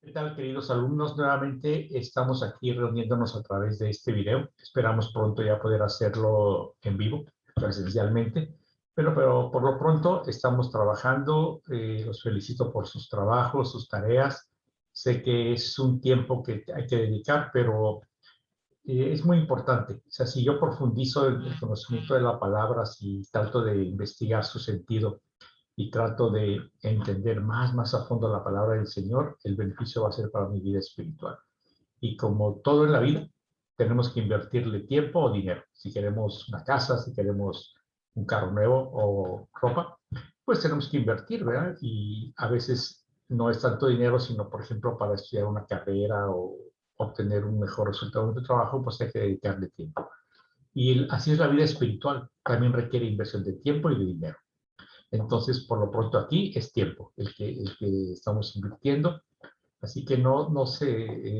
¿Qué tal, queridos alumnos? Nuevamente estamos aquí reuniéndonos a través de este video. Esperamos pronto ya poder hacerlo en vivo, presencialmente. Pero por lo pronto estamos trabajando. Los felicito por sus trabajos, sus tareas. Sé que es un tiempo que hay que dedicar, pero es muy importante. O sea, si yo profundizo el conocimiento de la palabra, si trato de investigar su sentido, y trato de entender más a fondo la palabra del Señor, el beneficio va a ser para mi vida espiritual. Y como todo en la vida, tenemos que invertirle tiempo o dinero. Si queremos una casa, si queremos un carro nuevo o ropa, pues tenemos que invertir, ¿verdad? Y a veces no es tanto dinero, sino, por ejemplo, para estudiar una carrera o obtener un mejor resultado en tu trabajo, pues hay que dedicarle tiempo. Y así es la vida espiritual. También requiere inversión de tiempo y de dinero. Entonces, por lo pronto aquí es tiempo el que estamos invirtiendo. Así que no se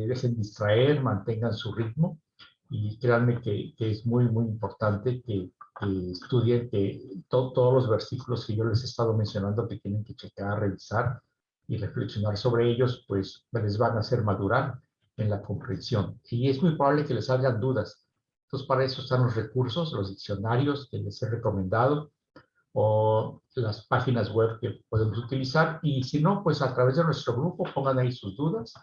dejen distraer, mantengan su ritmo y créanme que es muy importante que estudien todos los versículos que yo les he estado mencionando, que tienen que checar, revisar y reflexionar sobre ellos, pues les van a hacer madurar en la comprensión. Y es muy probable que les salgan dudas. Entonces, para eso están los recursos, los diccionarios que les he recomendado, o las páginas web que podemos utilizar. Y si no, pues a través de nuestro grupo pongan ahí sus dudas.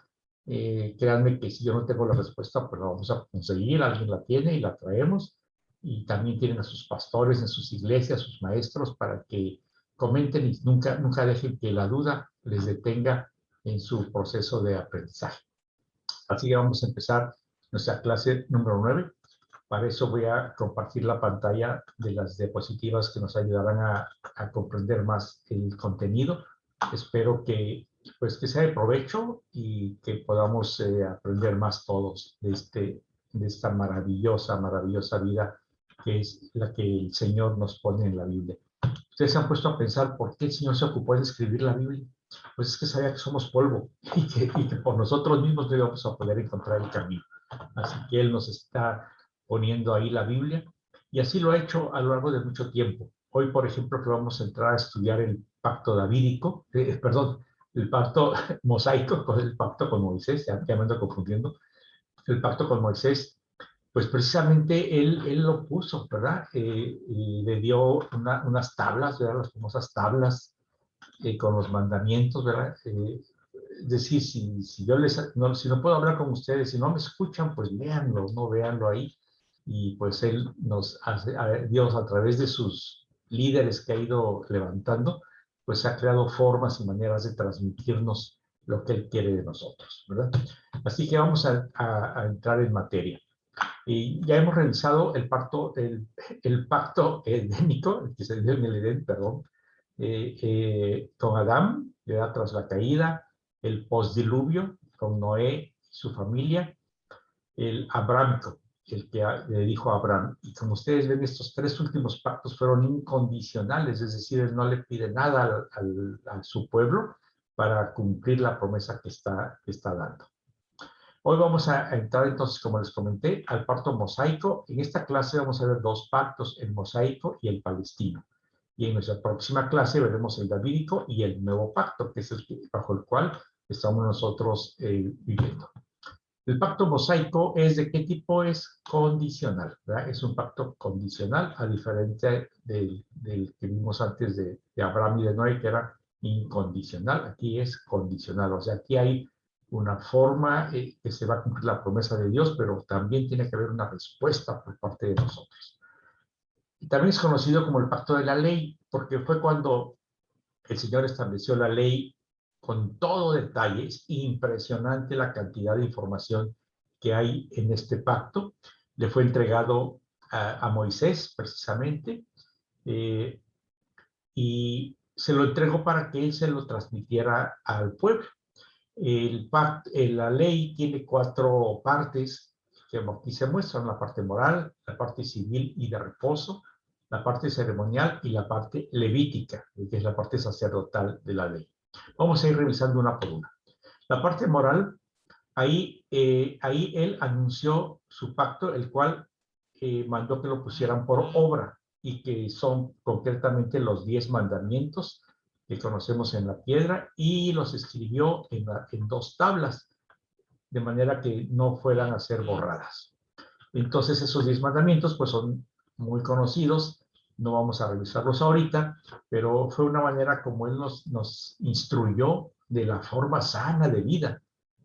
Créanme que si yo no tengo la respuesta, pues la vamos a conseguir, alguien la tiene y la traemos. Y también tienen a sus pastores en sus iglesias, sus maestros, para que comenten y nunca dejen que la duda les detenga en su proceso de aprendizaje. Así que vamos a empezar nuestra clase número 9. Para eso voy a compartir la pantalla de las diapositivas que nos ayudarán a comprender más el contenido. Espero que sea de provecho y que podamos aprender más todos de esta maravillosa vida que es la que el Señor nos pone en la Biblia. Ustedes se han puesto a pensar por qué el Señor se ocupó de escribir la Biblia. Pues es que sabía que somos polvo y que por nosotros mismos no íbamos a poder encontrar el camino. Así que Él nos está poniendo ahí la Biblia, y así lo ha hecho a lo largo de mucho tiempo. Hoy, por ejemplo, que vamos a entrar a estudiar el pacto davídico, el pacto mosaico, con el pacto con Moisés, ya me ando confundiendo, el pacto con Moisés, pues precisamente él lo puso, ¿verdad? Y le dio unas tablas, ¿verdad? Las famosas tablas con los mandamientos, ¿verdad? Es decir, si yo si no puedo hablar con ustedes, si no me escuchan, pues véanlo, no véanlo ahí. Y pues Él Dios a través de sus líderes que ha ido levantando, pues ha creado formas y maneras de transmitirnos lo que Él quiere de nosotros, ¿verdad? Así que vamos a entrar en materia. Y ya hemos realizado el pacto edénico, el que se dio en el Edén, perdón, con Adán, ¿verdad? Tras la caída, el postdiluvio con Noé y su familia, el abrámico, el que le dijo a Abraham. Y como ustedes ven, estos tres últimos pactos fueron incondicionales, es decir, él no le pide nada a su pueblo para cumplir la promesa que está dando. Hoy vamos a entrar entonces, como les comenté, al pacto mosaico. En esta clase vamos a ver dos pactos, el mosaico y el palestino. Y en nuestra próxima clase veremos el davídico y el nuevo pacto, que es el bajo el cual estamos nosotros viviendo. El pacto mosaico es de qué tipo es condicional, ¿verdad? Es un pacto condicional, a diferencia del que vimos antes de Abraham y de Noé, que era incondicional. Aquí es condicional, o sea, aquí hay una forma que se va a cumplir la promesa de Dios, pero también tiene que haber una respuesta por parte de nosotros. Y también es conocido como el pacto de la ley, porque fue cuando el Señor estableció la ley con todo detalle. Es impresionante la cantidad de información que hay en este pacto. Le fue entregado a Moisés, precisamente, eh, y se lo entregó para que él se lo transmitiera al pueblo. La ley tiene cuatro partes que aquí se muestran: la parte moral, la parte civil y de reposo, la parte ceremonial y la parte levítica, que es la parte sacerdotal de la ley. Vamos a ir revisando una por una. La parte moral, ahí él anunció su pacto, el cual mandó que lo pusieran por obra, y que son concretamente los 10 mandamientos que conocemos en la piedra y los escribió en 2 tablas, de manera que no fueran a ser borradas. Entonces esos 10 mandamientos pues son muy conocidos, no vamos a revisarlos ahorita, pero fue una manera como Él nos instruyó de la forma sana de vida,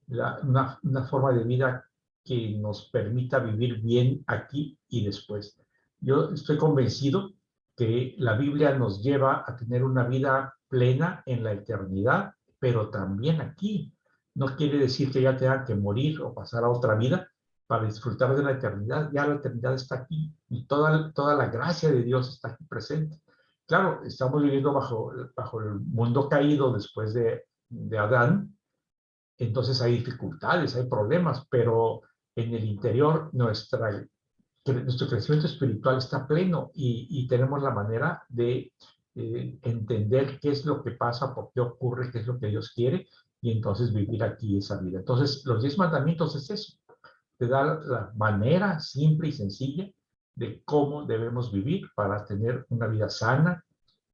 una forma de vida que nos permita vivir bien aquí y después. Yo estoy convencido que la Biblia nos lleva a tener una vida plena en la eternidad, pero también aquí. No quiere decir que ya tenga que morir o pasar a otra vida para disfrutar de la eternidad. Ya la eternidad está aquí y toda la gracia de Dios está aquí presente. Claro, estamos viviendo bajo el mundo caído después de Adán, entonces hay dificultades, hay problemas, pero en el interior nuestro crecimiento espiritual está pleno y tenemos la manera de entender qué es lo que pasa, por qué ocurre, qué es lo que Dios quiere, y entonces vivir aquí esa vida. Entonces, los 10 mandamientos es eso, te da la manera simple y sencilla de cómo debemos vivir para tener una vida sana,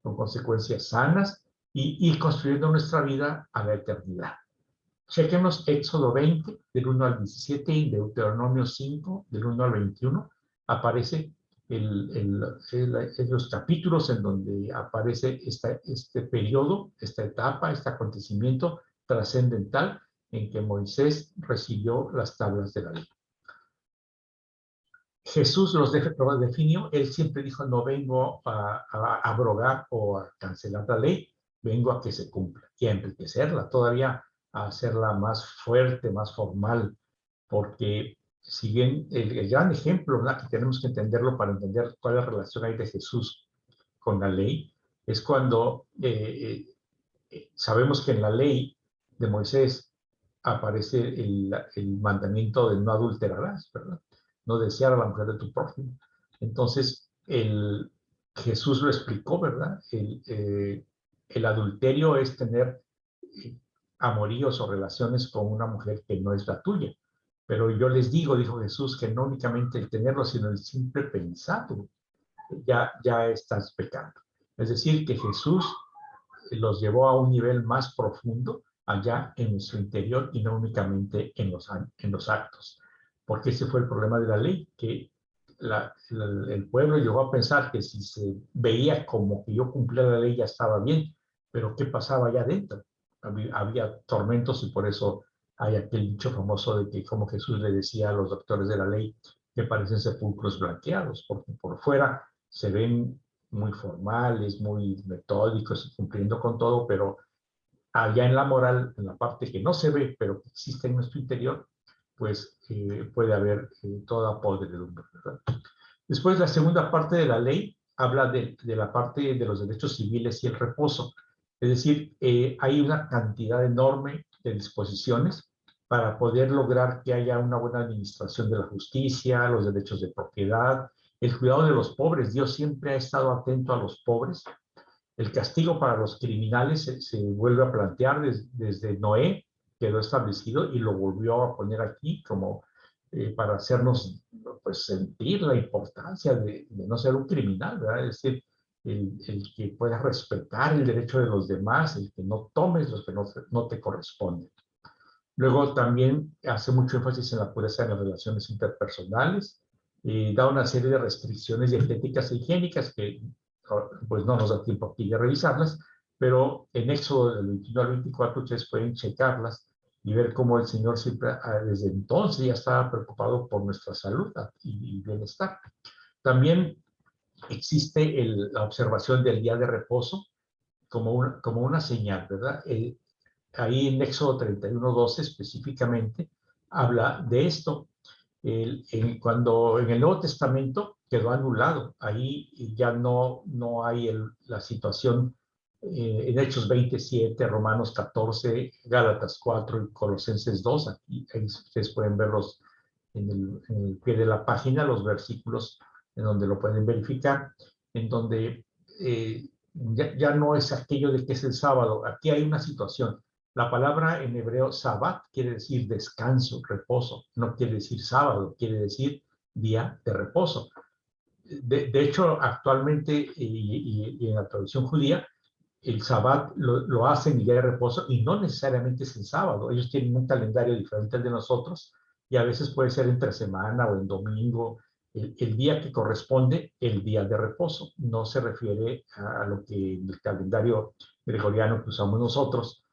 con consecuencias sanas, y ir construyendo nuestra vida a la eternidad. Chequemos Éxodo 20, del 1 al 17, y Deuteronomio 5, del 1 al 21. Aparece en los capítulos en donde aparece este periodo, esta etapa, este acontecimiento trascendental en que Moisés recibió las tablas de la ley. Jesús los definió, él siempre dijo, no vengo a abrogar o a cancelar la ley, vengo a que se cumpla y a enriquecerla, todavía a hacerla más fuerte, más formal, porque si bien el gran ejemplo, ¿verdad?, que tenemos que entenderlo para entender cuál es la relación hay de Jesús con la ley, es cuando sabemos que en la ley de Moisés aparece el mandamiento de no adulterarás, ¿verdad? No desear a la mujer de tu prójimo. Entonces, Jesús lo explicó, ¿verdad? El adulterio es tener amoríos o relaciones con una mujer que no es la tuya. Pero yo les digo, dijo Jesús, que no únicamente el tenerlo, sino el simple pensarlo, ya estás pecando. Es decir, que Jesús los llevó a un nivel más profundo allá en nuestro interior y no únicamente en los actos. Porque ese fue el problema de la ley, que el pueblo llegó a pensar que si se veía como que yo cumplía la ley ya estaba bien, pero ¿qué pasaba allá adentro? Había tormentos y por eso hay aquel dicho famoso de que como Jesús le decía a los doctores de la ley que parecen sepulcros blanqueados, porque por fuera se ven muy formales, muy metódicos y cumpliendo con todo, pero allá en la moral, en la parte que no se ve, pero que existe en nuestro interior, pues puede haber toda podredumbre, ¿verdad? Después, la segunda parte de la ley habla de la parte de los derechos civiles y el reposo. Es decir, hay una cantidad enorme de disposiciones para poder lograr que haya una buena administración de la justicia, los derechos de propiedad, el cuidado de los pobres. Dios siempre ha estado atento a los pobres. El castigo para los criminales se vuelve a plantear desde Noé, quedó establecido y lo volvió a poner aquí como para hacernos pues, sentir la importancia de no ser un criminal, ¿verdad? Es decir, el que puedas respetar el derecho de los demás, el que no tomes los que no te corresponden. Luego también hace mucho énfasis en la pureza de las relaciones interpersonales, da una serie de restricciones dietéticas e higiénicas que pues no nos da tiempo aquí de revisarlas, pero en Éxodo del 21 al 24 ustedes pueden checarlas y ver cómo el Señor siempre, desde entonces, ya estaba preocupado por nuestra salud y bienestar. También existe la observación del día de reposo como una señal, ¿verdad? Ahí en Éxodo 31:12 específicamente habla de esto. Cuando en el Nuevo Testamento quedó anulado, ahí ya no hay la situación en Hechos 27, Romanos 14, Gálatas 4 y Colosenses 2. Aquí ustedes pueden verlos en el pie de la página, los versículos en donde lo pueden verificar, en donde ya no es aquello de que es el sábado. Aquí hay una situación. La palabra en hebreo sabbat quiere decir descanso, reposo. No quiere decir sábado, quiere decir día de reposo. De hecho, actualmente y en la tradición judía, el Sabbat lo hacen el día de reposo y no necesariamente es el sábado. Ellos tienen un calendario diferente al de nosotros y a veces puede ser entre semana o en domingo, el día que corresponde, el día de reposo. No se refiere a lo que en el calendario gregoriano que usamos nosotros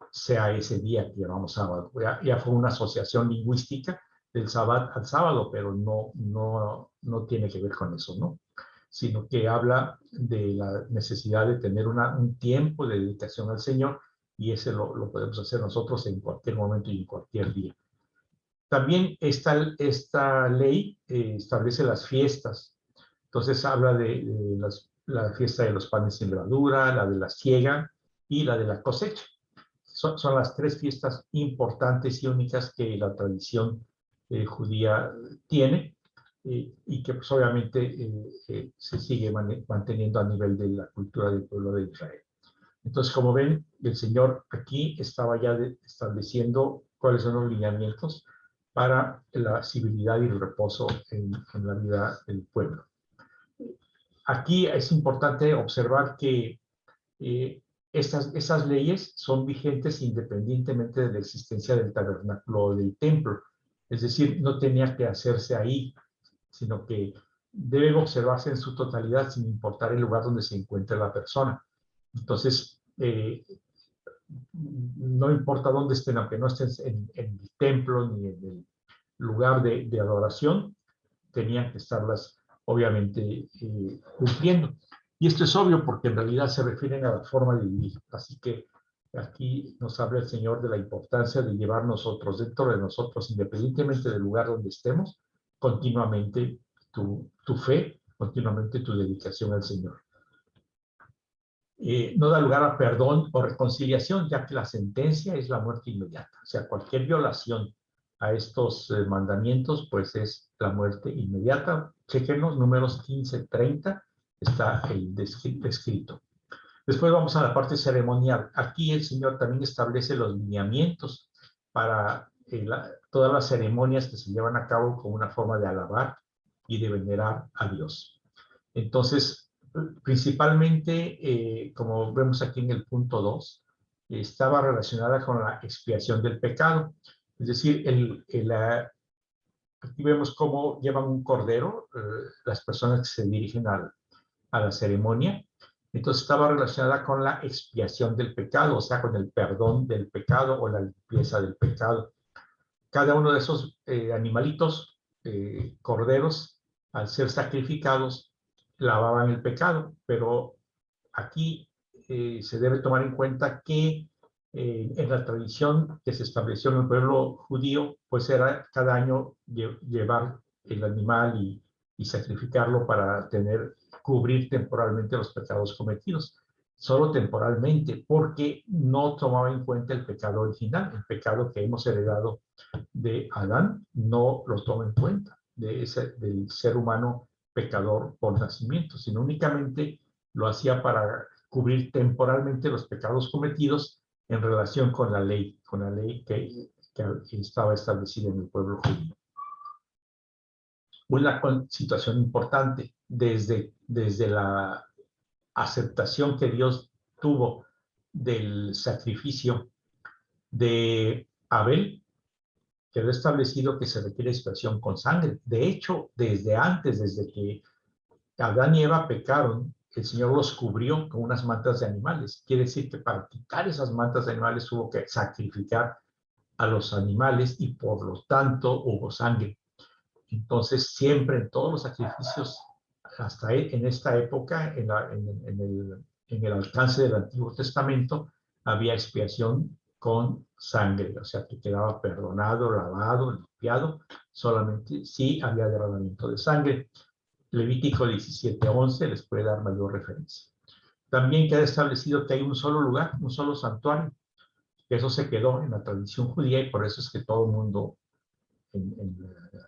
sea ese día que llamamos sábado. Ya fue una asociación lingüística del Sabbat al sábado, pero no tiene que ver con eso, ¿no? Sino que habla de la necesidad de tener un tiempo de dedicación al Señor, y ese lo podemos hacer nosotros en cualquier momento y en cualquier día. También esta ley establece las fiestas. Entonces habla de la fiesta de los panes sin levadura, la de la siega y la de la cosecha. Son las tres fiestas importantes y únicas que la tradición judía tiene, y que pues, obviamente se sigue manteniendo a nivel de la cultura del pueblo de Israel. Entonces, como ven, el Señor aquí estaba ya estableciendo cuáles son los lineamientos para la civilidad y el reposo en la vida del pueblo. Aquí es importante observar que esas leyes son vigentes independientemente de la existencia del tabernáculo o del templo. Es decir, no tenía que hacerse ahí, sino que debe observarse en su totalidad sin importar el lugar donde se encuentre la persona. Entonces, no importa dónde estén, aunque no estén en el templo ni en el lugar de adoración, tenían que estarlas obviamente cumpliendo. Y esto es obvio porque en realidad se refieren a la forma de vivir. Así que aquí nos habla el Señor de la importancia de llevar nosotros, dentro de nosotros, independientemente del lugar donde estemos, continuamente tu fe, continuamente tu dedicación al Señor. No da lugar a perdón o reconciliación, ya que la sentencia es la muerte inmediata. O sea, cualquier violación a estos mandamientos, pues es la muerte inmediata. Chequenos, números 15-30, está ahí descrito. Después vamos a la parte ceremonial. Aquí el Señor también establece los lineamientos para todas las ceremonias que se llevan a cabo como una forma de alabar y de venerar a Dios. Entonces, principalmente, como vemos aquí en el punto 2, estaba relacionada con la expiación del pecado. Es decir, aquí vemos cómo llevan un cordero las personas que se dirigen a la ceremonia. Entonces estaba relacionada con la expiación del pecado, o sea, con el perdón del pecado o la limpieza del pecado. Cada uno de esos animalitos, corderos, al ser sacrificados, lavaban el pecado, pero aquí se debe tomar en cuenta que en la tradición que se estableció en el pueblo judío, pues era cada año llevar el animal y sacrificarlo para cubrir temporalmente los pecados cometidos. Solo temporalmente, porque no tomaba en cuenta el pecado original, el pecado que hemos heredado de Adán, no lo toma en cuenta del ser humano pecador por nacimiento, sino únicamente lo hacía para cubrir temporalmente los pecados cometidos en relación con la ley que estaba establecida en el pueblo judío. Una situación importante desde la aceptación que Dios tuvo del sacrificio de Abel, quedó establecido que se requiere expiación con sangre. De hecho, desde antes, desde que Adán y Eva pecaron, el Señor los cubrió con unas mantas de animales. Quiere decir que para quitar esas mantas de animales hubo que sacrificar a los animales y por lo tanto hubo sangre. Entonces, siempre en todos los sacrificios, hasta en esta época, en el alcance del Antiguo Testamento, había expiación con sangre, o sea, que quedaba perdonado, lavado, limpiado, solamente si había derramamiento de sangre. Levítico 17:11 les puede dar mayor referencia. También queda establecido que hay un solo lugar, un solo santuario. Eso se quedó en la tradición judía y por eso es que todo el mundo en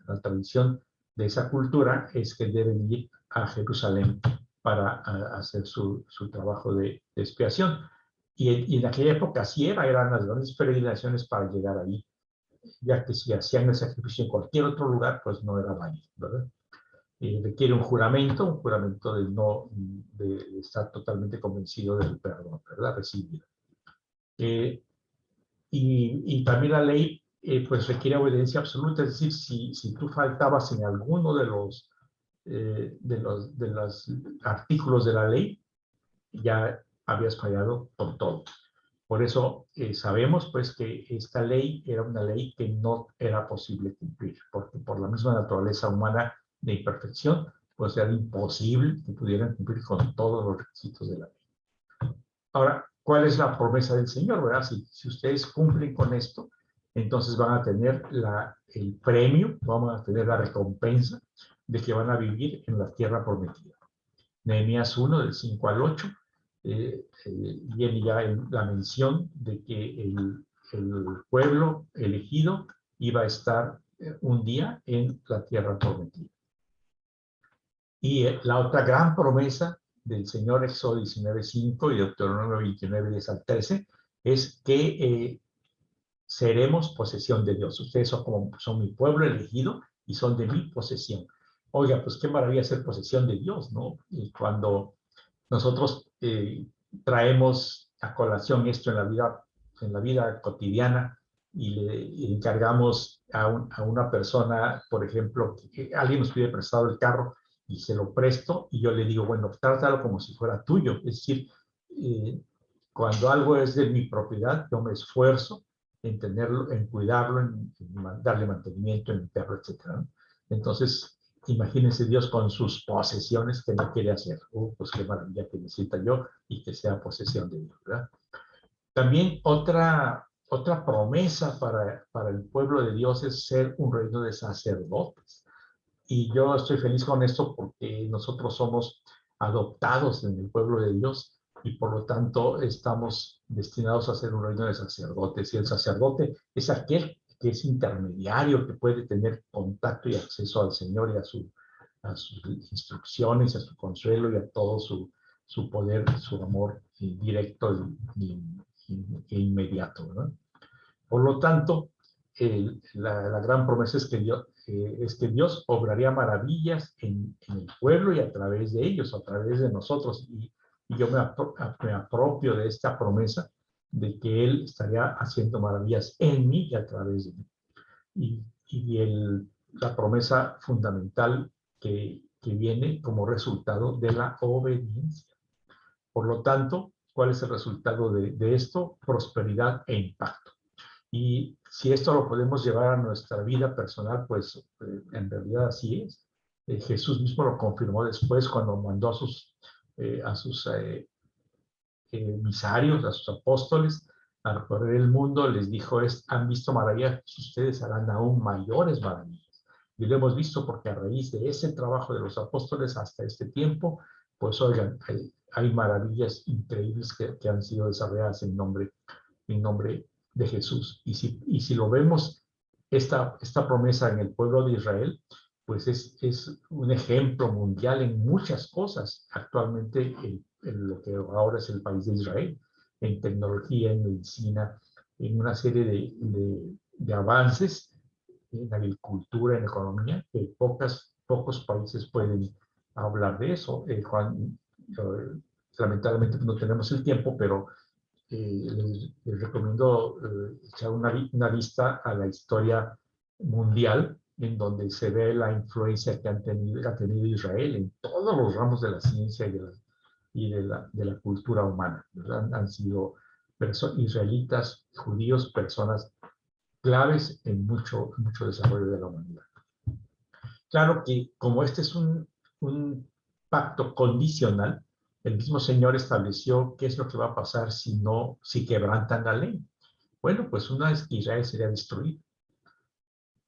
la tradición de esa cultura es que deben ir a Jerusalén para hacer su trabajo de expiación. Y en aquella época así eran las grandes peregrinaciones para llegar ahí, ya que si hacían el sacrificio en cualquier otro lugar, pues no era válido, ¿verdad? requiere un juramento de no de estar totalmente convencido del perdón, ¿verdad? Recibido. Y también la ley pues requiere obediencia absoluta, es decir, si tú faltabas en alguno de los artículos de la ley, ya habías fallado por todo. Por eso sabemos pues que esta ley era una ley que no era posible cumplir, porque por la misma naturaleza humana de imperfección, pues era imposible que pudieran cumplir con todos los requisitos de la ley. Ahora, ¿cuál es la promesa del Señor? ¿Verdad? Si ustedes cumplen con esto, entonces van a tener el premio, van a tener la recompensa de que van a vivir en la tierra prometida. Nehemías 1, del 5 al 8, viene ya la mención de que el pueblo elegido iba a estar un día en la tierra prometida. Y la otra gran promesa del Señor, Éxodo 19:5 y Deuteronomio 29:10 al 13, es que seremos posesión de Dios. Ustedes son mi pueblo elegido y son de mi posesión. Oiga, pues qué maravilla ser posesión de Dios, ¿no? Y cuando nosotros traemos a colación esto en la vida cotidiana y le encargamos a una persona, por ejemplo, que alguien nos pide prestado el carro y se lo presto y yo le digo, bueno, trátalo como si fuera tuyo. Es decir, cuando algo es de mi propiedad, yo me esfuerzo en tenerlo, en cuidarlo, en darle mantenimiento, en limpiarlo, etc. Entonces, imagínense Dios con sus posesiones que no quiere hacer. Pues qué maravilla que necesita yo y que sea posesión de Dios, ¿verdad? También otra promesa para el pueblo de Dios es ser un reino de sacerdotes. Y yo estoy feliz con esto porque nosotros somos adoptados en el pueblo de Dios y por lo tanto estamos destinados a ser un reino de sacerdotes. Y el sacerdote es aquel que es intermediario, que puede tener contacto y acceso al Señor y a sus instrucciones, a su consuelo y a todo su poder, su amor directo e inmediato, ¿verdad? Por lo tanto, la gran promesa es que Dios obraría maravillas en el pueblo y a través de ellos, a través de nosotros. Y yo me apropio de esta promesa de que Él estaría haciendo maravillas en mí y a través de mí. La promesa fundamental que viene como resultado de la obediencia. Por lo tanto, ¿cuál es el resultado de esto? Prosperidad e impacto. Y si esto lo podemos llevar a nuestra vida personal, pues en realidad así es. Jesús mismo lo confirmó después cuando mandó a sus emisarios, a sus apóstoles, a recorrer el mundo, les dijo, han visto maravillas, ustedes harán aún mayores maravillas. Y lo hemos visto porque a raíz de ese trabajo de los apóstoles hasta este tiempo, pues oigan, hay maravillas increíbles que han sido desarrolladas en nombre de Jesús. Y si lo vemos, esta promesa en el pueblo de Israel, pues es un ejemplo mundial en muchas cosas. Actualmente, en lo que ahora es el país de Israel, en tecnología, en medicina, en una serie de avances en agricultura, en economía, que pocos países pueden hablar de eso. Juan, lamentablemente no tenemos el tiempo, pero les recomiendo echar una vista a la historia mundial en donde se ve la influencia que ha tenido Israel en todos los ramos de la ciencia y de la cultura humana, ¿verdad? Han sido israelitas, judíos, personas claves en mucho desarrollo de la humanidad. Claro que como este es un pacto condicional, el mismo Señor estableció qué es lo que va a pasar si quebrantan la ley. Bueno, pues una vez que Israel sería destruido.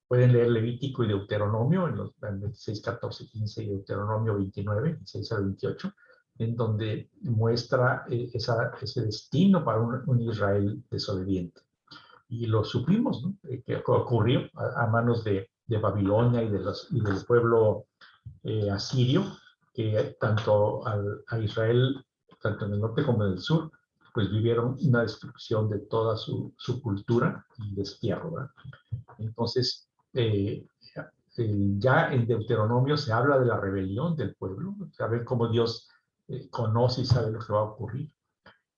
Pueden leer Levítico y Deuteronomio en los 26, 14, 15 y Deuteronomio 29, 16 al 28, en donde muestra ese destino para un Israel desobediente. Y lo supimos, ¿no? Que ocurrió a manos de Babilonia y del pueblo asirio, que tanto a Israel, tanto en el norte como en el sur, pues vivieron una destrucción de toda su cultura y destierro, ¿verdad? Entonces, ya en Deuteronomio se habla de la rebelión del pueblo, saber cómo Dios conoce y sabe lo que va a ocurrir.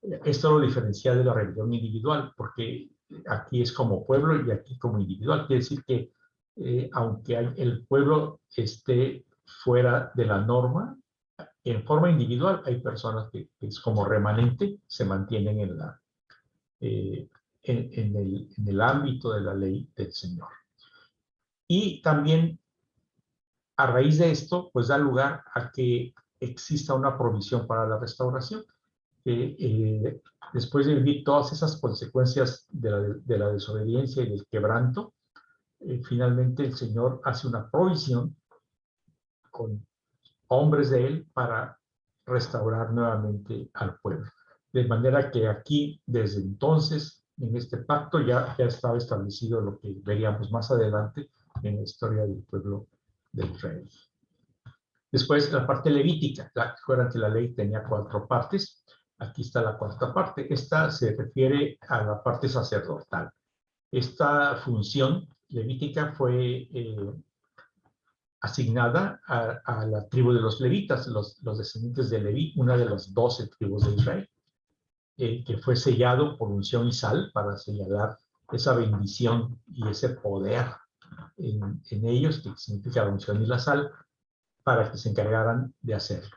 Esto lo diferencia de la rebelión individual, porque aquí es como pueblo y aquí como individual. Quiere decir que aunque el pueblo esté fuera de la norma, en forma individual hay personas que es como remanente, se mantienen eh, en el ámbito de la ley del Señor. Y también a raíz de esto, pues da lugar a que exista una provisión para la restauración. Después de vivir todas esas consecuencias de la desobediencia y del quebranto, finalmente el Señor hace una provisión con hombres de él para restaurar nuevamente al pueblo. De manera que aquí, desde entonces, en este pacto ya estaba establecido lo que veríamos más adelante en la historia del pueblo de Israel. Después, la parte levítica. Recuerdan que la ley tenía 4 partes. Aquí está la 4ª parte. Esta se refiere a la parte sacerdotal. Esta función levítica fue asignada a la tribu de los levitas, los descendientes de Leví, una de las 12 tribus de Israel, que fue sellado por unción y sal para señalar esa bendición y ese poder en ellos, que significa la unción y la sal, para que se encargaran de hacerlo.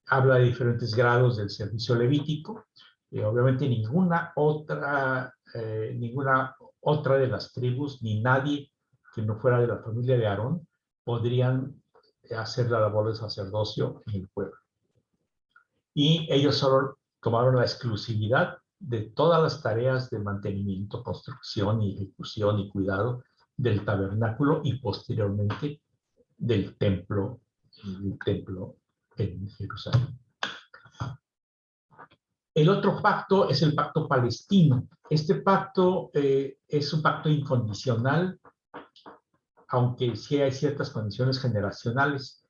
Habla de diferentes grados del servicio levítico. Obviamente ninguna otra de las tribus, ni nadie que no fuera de la familia de Aarón, podrían hacer la labor de sacerdocio en el pueblo. Y ellos solo tomaron la exclusividad de todas las tareas de mantenimiento, construcción y ejecución y cuidado del tabernáculo y posteriormente del templo en Jerusalén. El otro pacto es el pacto palestino. Este pacto es un pacto incondicional, aunque sí hay ciertas condiciones generacionales,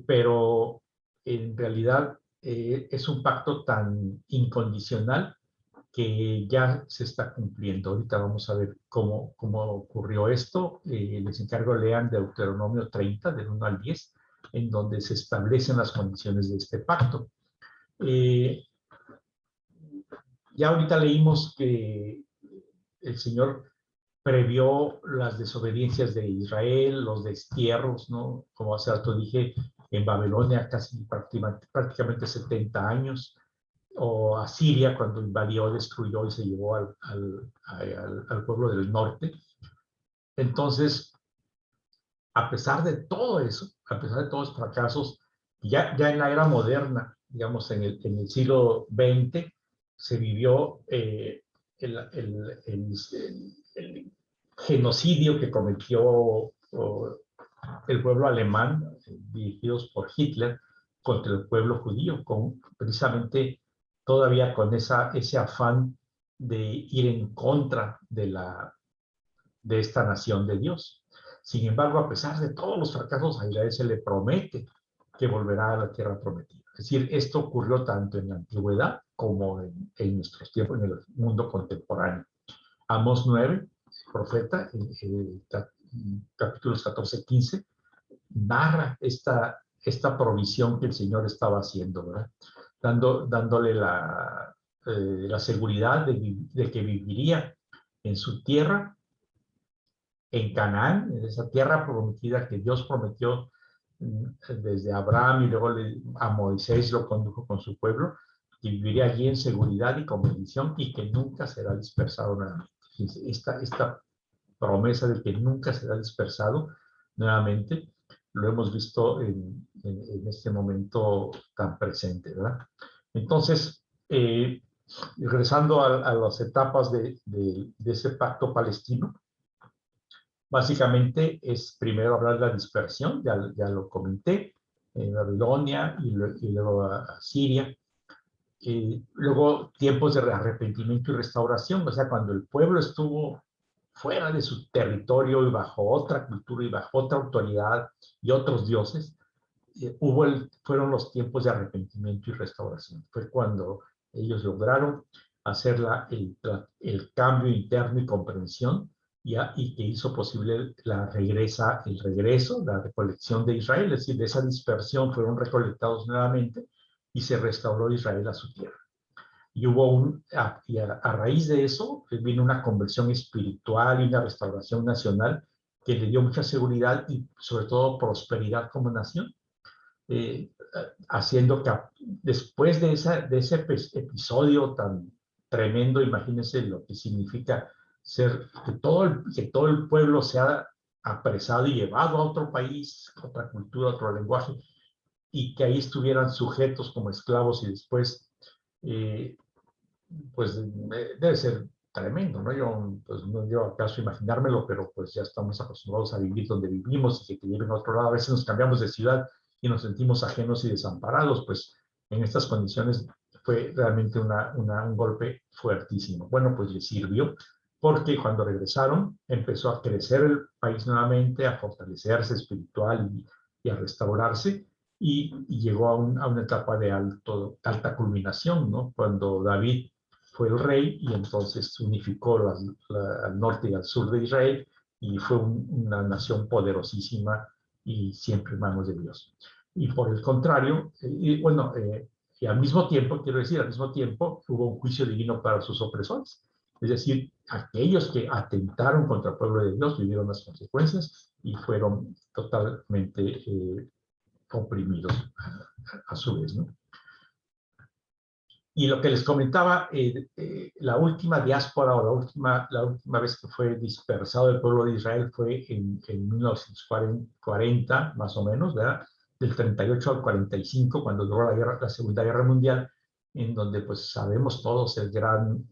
pero en realidad es un pacto tan incondicional que ya se está cumpliendo. Ahorita vamos a ver cómo ocurrió esto. Les encargo lean Deuteronomio 30, del 1 al 10, en donde se establecen las condiciones de este pacto. Ya ahorita leímos que el Señor previó las desobediencias de Israel, los destierros, ¿no? Como hace rato dije, en Babilonia casi prácticamente 70 años, o a Siria cuando invadió, destruyó y se llevó al pueblo del norte. Entonces, a pesar de todo eso, a pesar de todos los fracasos, ya en la era moderna, digamos en el siglo XX, se vivió el genocidio que cometió el pueblo alemán, dirigidos por Hitler, contra el pueblo judío, precisamente todavía con ese afán de ir en contra de esta nación de Dios. Sin embargo, a pesar de todos los fracasos, a Israel se le promete que volverá a la tierra prometida. Es decir, esto ocurrió tanto en la antigüedad como en nuestros tiempos, en el mundo contemporáneo. Amos 9, profeta, capítulos 14, 15, narra esta provisión que el Señor estaba haciendo, ¿verdad? Dándole la seguridad de que viviría en su tierra, en Canaán, en esa tierra prometida que Dios prometió desde Abraham y luego a Moisés lo condujo con su pueblo, y viviría allí en seguridad y con bendición y que nunca será dispersado nuevamente. Esta promesa de que nunca será dispersado nuevamente, lo hemos visto en este momento tan presente, ¿verdad? Entonces, regresando a las etapas de ese pacto palestino, básicamente es primero hablar de la dispersión, ya lo comenté, en Babilonia y luego a Siria. Luego tiempos de arrepentimiento y restauración, o sea, cuando el pueblo estuvo fuera de su territorio y bajo otra cultura y bajo otra autoridad y otros dioses, fueron los tiempos de arrepentimiento y restauración. Fue cuando ellos lograron hacer el cambio interno y comprensión y que hizo posible el regreso, la recolección de Israel, es decir, de esa dispersión fueron recolectados nuevamente y se restauró Israel a su tierra. Y a raíz de eso vino una conversión espiritual y una restauración nacional que le dio mucha seguridad y sobre todo prosperidad como nación, eh, haciendo que después de ese episodio tan tremendo, imagínense lo que significa que todo el pueblo sea apresado y llevado a otro país, otra cultura, otro lenguaje, y que ahí estuvieran sujetos como esclavos y después eh, pues debe ser tremendo, ¿no? Yo, pues no llevo acaso imaginármelo, pero pues ya estamos acostumbrados a vivir donde vivimos y que te lleven a otro lado. A veces nos cambiamos de ciudad y nos sentimos ajenos y desamparados, pues en estas condiciones fue realmente un golpe fuertísimo. Bueno, pues le sirvió porque cuando regresaron empezó a crecer el país nuevamente, a fortalecerse espiritual y a restaurarse y llegó a una etapa de alta culminación, ¿no? Cuando David fue el rey y entonces unificó al norte y al sur de Israel y fue una nación poderosísima y siempre en manos de Dios. Y por el contrario, y al mismo tiempo, quiero decir, al mismo tiempo hubo un juicio divino para sus opresores. Es decir, aquellos que atentaron contra el pueblo de Dios vivieron las consecuencias y fueron totalmente oprimidos a su vez, ¿no? Y lo que les comentaba, la última diáspora o la última vez que fue dispersado el pueblo de Israel fue en 1940, más o menos, ¿verdad? Del 38 al 45, cuando duró la Segunda Guerra Mundial, en donde pues sabemos todos el gran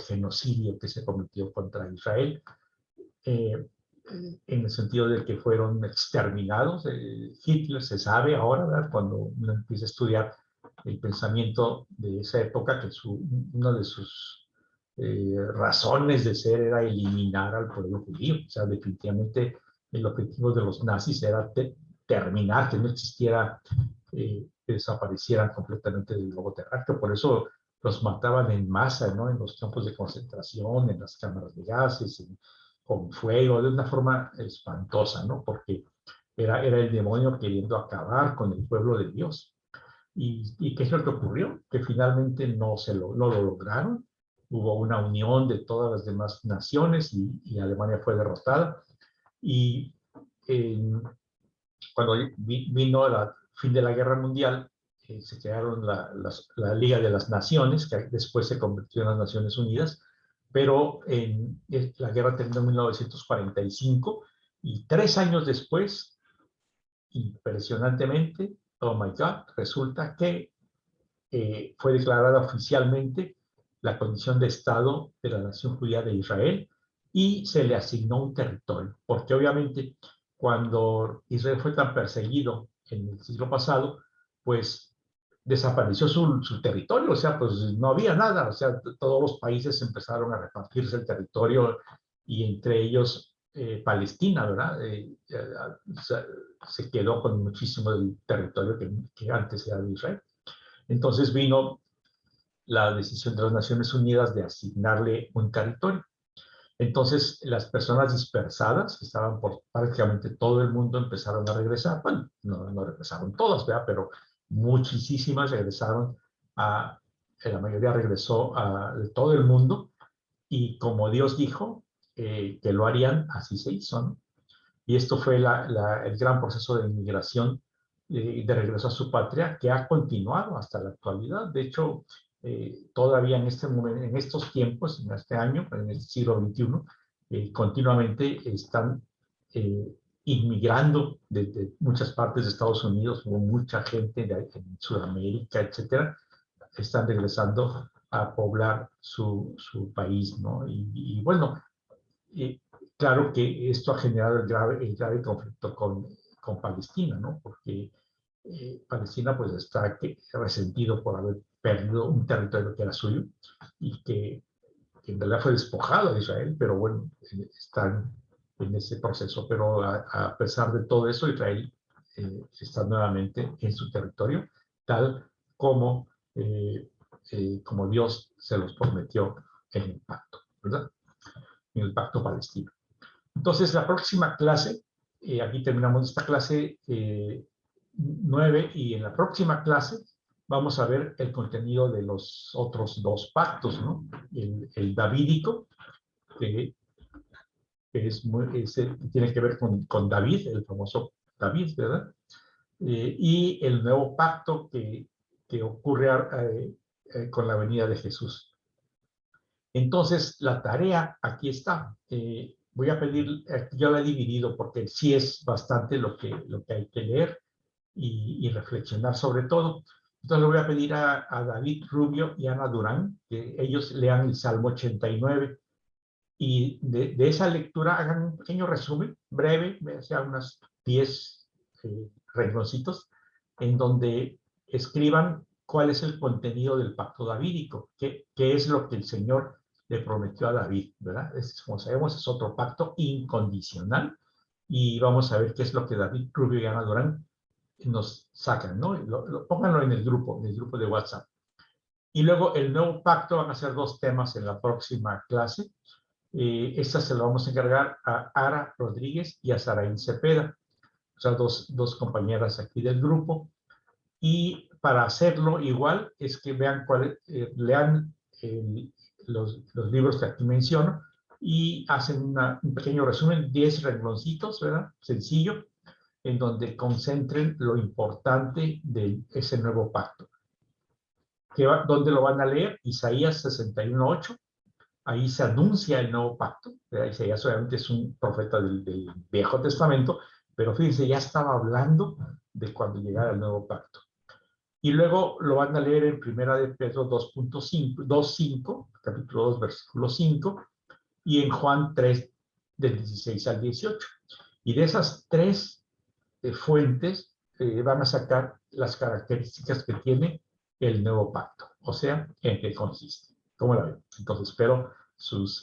genocidio que se cometió contra Israel, eh, en el sentido de que fueron exterminados. Hitler se sabe ahora, ¿verdad? Cuando uno empieza a estudiar el pensamiento de esa época, que una de sus razones de ser era eliminar al pueblo judío. O sea, definitivamente el objetivo de los nazis era terminar, que no existiera, que desaparecieran completamente del globo terráqueo. Por eso los mataban en masa, ¿no? En los campos de concentración, en las cámaras de gases, con fuego, de una forma espantosa, ¿no? Porque era el demonio queriendo acabar con el pueblo de Dios. ¿Y qué es lo que ocurrió? Que finalmente no lo lograron. Hubo una unión de todas las demás naciones y Alemania fue derrotada. Y cuando vino el fin de la Guerra Mundial, se crearon la Liga de las Naciones, que después se convirtió en las Naciones Unidas, pero la guerra terminó en 1945 y 3 años después, impresionantemente, oh my God, resulta que fue declarada oficialmente la condición de Estado de la nación judía de Israel y se le asignó un territorio, porque obviamente cuando Israel fue tan perseguido en el siglo pasado, pues desapareció su territorio, o sea, pues no había nada, o sea, todos los países empezaron a repartirse el territorio y entre ellos Palestina, ¿verdad? Se quedó con muchísimo del territorio que antes era de Israel. Entonces vino la decisión de las Naciones Unidas de asignarle un territorio. Entonces, las personas dispersadas, que estaban por prácticamente todo el mundo, empezaron a regresar. Bueno, no regresaron todas, ¿verdad? Pero muchísimas regresaron la mayoría regresó de todo el mundo, y como Dios dijo que lo harían, así se hizo, ¿no? Y esto fue el gran proceso de inmigración de regreso a su patria, que ha continuado hasta la actualidad. De hecho, todavía en este momento, en estos tiempos, en este año, en el siglo XXI, continuamente están eh, inmigrando desde muchas partes de Estados Unidos, hubo mucha gente en Sudamérica, etcétera, están regresando a poblar su país, ¿no? Y bueno, claro que esto ha generado el grave conflicto con Palestina, ¿no? Porque Palestina pues está resentido por haber perdido un territorio que era suyo y que en realidad fue despojado de Israel, pero bueno, están en ese proceso. Pero a pesar de todo eso, Israel está nuevamente en su territorio, tal como, como Dios se los prometió en el pacto, ¿verdad? en el pacto palestino. Entonces, la próxima clase, aquí terminamos esta clase 9, y en la próxima clase vamos a ver el contenido de los otros dos pactos, ¿no? El davídico, que tiene que ver con David, el famoso David, ¿verdad? Y el nuevo pacto que ocurre con la venida de Jesús. Entonces, la tarea aquí está. Voy a pedir, yo la he dividido porque sí es bastante lo que hay que leer y reflexionar sobre todo. Entonces le voy a pedir a David Rubio y Ana Durán que ellos lean el Salmo 89 y de esa lectura hagan un pequeño resumen breve, sea unas 10 rengloncitos, en donde escriban cuál es el contenido del pacto davídico, qué es lo que el Señor le prometió a David, ¿verdad? Como sabemos, es otro pacto incondicional, y vamos a ver qué es lo que David Rubio y Ana Durán nos sacan, ¿no? Pónganlo en el grupo de WhatsApp. Y luego el nuevo pacto van a ser 2 temas en la próxima clase. Esta se la vamos a encargar a Ara Rodríguez y a Saraín Cepeda, o sea, dos compañeras aquí del grupo. Y para hacerlo igual es que vean lean los libros que aquí menciono y hacen un pequeño resumen, 10 rengloncitos, ¿verdad? Sencillo, en donde concentren lo importante de ese nuevo pacto. ¿Dónde lo van a leer? Isaías 61:8. Ahí se anuncia el nuevo pacto. Isaías obviamente es un profeta del Viejo Testamento, pero fíjense, ya estaba hablando de cuando llegara el nuevo pacto. Y luego lo van a leer en Primera de Pedro 2.5, capítulo 2, versículo 5, y en Juan 3, del 16 al 18. Y de esas 3 fuentes van a sacar las características que tiene el nuevo pacto, o sea, en qué consiste. ¿Cómo la ven? Entonces espero sus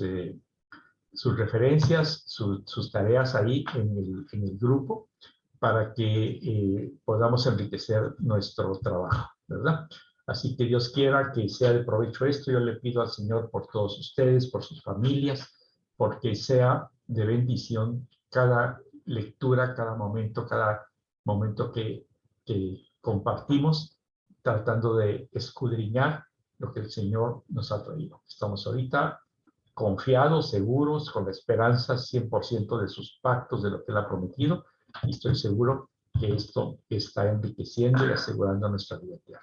referencias, sus tareas ahí en el grupo, para que podamos enriquecer nuestro trabajo, ¿verdad? Así que Dios quiera que sea de provecho esto. Yo le pido al Señor por todos ustedes, por sus familias, porque sea de bendición cada lectura, cada momento que compartimos, tratando de escudriñar lo que el Señor nos ha traído. Estamos ahorita confiados, seguros, con la esperanza 100% de sus pactos, de lo que Él ha prometido, y estoy seguro que esto está enriqueciendo y asegurando nuestra vida eterna.